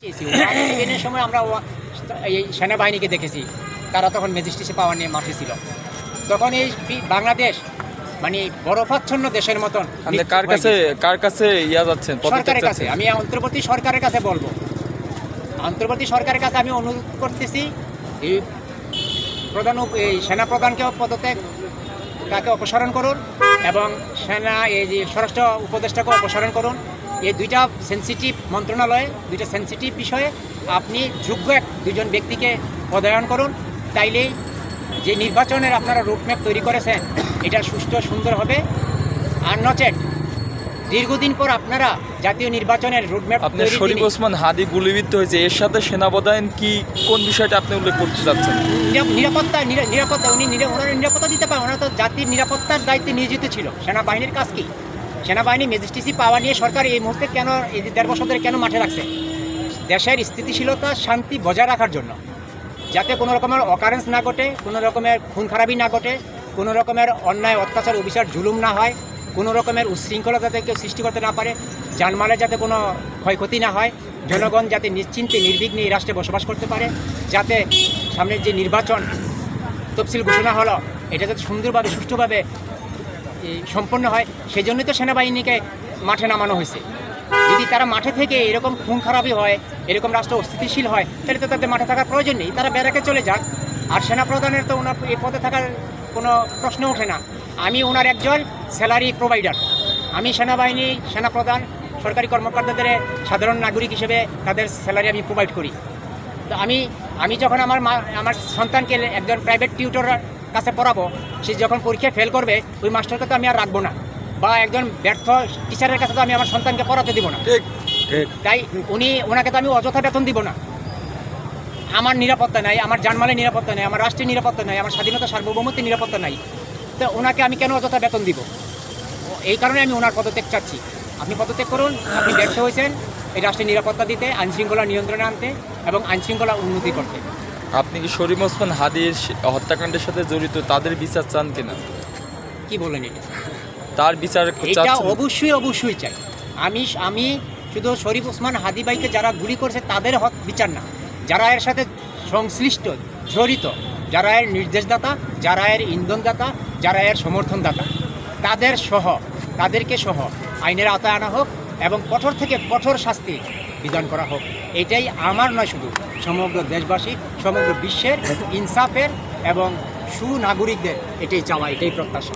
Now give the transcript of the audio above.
ইলেভেনের সময় আমরা এই সেনাবাহিনীকে দেখেছি, তারা তখন ম্যাজিস্ট্রেসি পাওয়ার নিয়ে মাঠে ছিল। তখন এই বাংলাদেশ মানে বরফাচ্ছন্ন দেশের মতন। কার কাছে যাচ্ছেন? সরকারের কাছে। আমি অন্তর্বর্তী সরকারের কাছে বলবো, অন্তর্বর্তী সরকারের কাছে আমি অনুরোধ করতেছি, এই সেনা প্রধানকে পদত্যাগ তাকে অপসারণ করুন এবং এই যে স্বরাষ্ট্র উপদেষ্টাকে অপসারণ করুন। এই দুইটা সেন্সিটিভ মন্ত্রণালয়ে, দুইটা সেন্সিটিভ বিষয়ে আপনি যোগ্য দুজন ব্যক্তিকে পদায়ন করুন। তাইলেই যে নির্বাচনের আপনারা রুটম্যাপ তৈরি করেছেন এটা সুষ্ঠু সুন্দর হবে। আর নচেত দীর্ঘদিন পর আপনারা জাতীয় নির্বাচনের রুটম্যাপ। আপনি শরীফ ওসমান হাদি গুলিবিদ্ধ হয়েছে, এর সাথে সেনা প্রধান কি কোন বিষয়টা আপনি উল্লেখ করতে চাচ্ছেন? নিরাপত্তা উনি ওনারা নিরাপত্তা দিতে পারেন। ওনারা তো জাতির নিরাপত্তার দায়িত্বে নিয়োজিত ছিল। সেনাবাহিনীর কাজ কি? সেনাবাহিনী ম্যাজিস্ট্রেসি পাওয়া নিয়ে সরকার এই মুহূর্তে কেন, এই 1.5 বছর ধরে কেন মাঠে রাখছে? দেশের স্থিতিশীলতা শান্তি বজায় রাখার জন্য, যাতে কোনো রকমের অকারেন্স না ঘটে, কোনো রকমের খুন খারাপি না ঘটে, কোনো রকমের অন্যায় অত্যাচার অবিচার জুলুম না হয়, কোনো রকমের উচ্ছৃঙ্খলা যাতে কেউ সৃষ্টি করতে না পারে, জানমালের যাতে কোনো ক্ষয়ক্ষতি না হয়, জনগণ যাতে নিশ্চিন্তে নির্বিঘ্নে এই রাষ্ট্রে বসবাস করতে পারে, যাতে সামনের যে নির্বাচন তফসিল ঘোষণা হলো এটা যাতে সুন্দরভাবে সুষ্ঠুভাবে সম্পন্ন হয়, সেই জন্যই তো সেনাবাহিনীকে মাঠে নামানো হয়েছে। যদি তারা মাঠে থেকে এরকম খুন খারাপি হয়, এরকম রাষ্ট্র অস্থিতিশীল হয়, তাহলে তো তাদের মাঠে থাকার প্রয়োজন নেই, তারা ব্যারাকে চলে যাক। আর সেনাপ্রধানের তো ওনার এই পদে থাকার কোনো প্রশ্ন ওঠে না। আমি ওনার একজন স্যালারি প্রোভাইডার। আমি সেনাপ্রধান সরকারি কর্মকর্তাদের সাধারণ নাগরিক হিসেবে তাদের স্যালারি আমি প্রোভাইড করি। তো আমি যখন আমার সন্তানকে একজন প্রাইভেট টিউটরের কাছে পড়াবো, সে যখন পরীক্ষায় ফেল করবে, ওই মাস্টারকে তো আমি আর রাখবো না, বা একজন ব্যর্থ টিচারের কাছে তো আমি আমার সন্তানকে পড়াতে দিব না। তাই ওনাকে তো আমি অযথা বেতন দিব না। আমার নিরাপত্তা নাই, আমার জানমালের নিরাপত্তা নাই, আমার রাষ্ট্রের নিরাপত্তা নাই, আমার স্বাধীনতা সার্বভৌমত্বের নিরাপত্তা নাই। তো ওনাকে আমি কেন অযথা বেতন দিব? এই কারণে আমি ওনার পদত্যাগ চাচ্ছি। আপনি পদত্যাগ করুন। আপনি ব্যর্থ হয়েছেন এই রাষ্ট্রের নিরাপত্তা দিতে, আইনশৃঙ্খলা নিয়ন্ত্রণে আনতে এবং আইনশৃঙ্খলা উন্নতি করতে। আপনি কি শরীফ ওসমান হাদির হত্যাকাণ্ডের সাথে জড়িত, তাদের বিচার চান কিনা? কি বলেন এটা? তার বিচার এটা অবশ্যই চাই। আমি শুধু শরীফ ওসমান হাদি ভাইকে যারা গুলি করছে তাদের বিচার না, যারা এর সাথে সংশ্লিষ্ট জড়িত, যারা এর নির্দেশদাতা, যারা এর ইন্ধনদাতা, যারা এর সমর্থনদাতা, তাদেরকে সহ আইনের আওতায় আনা হোক এবং কঠোর থেকে কঠোর শাস্তি বিধান করা হোক। এটাই আমার নয়, শুধু সমগ্র দেশবাসী, সমগ্র বিশ্বের ইনসাফের এবং সুনাগরিকদের এটাই চাওয়া, এটাই প্রত্যাশা।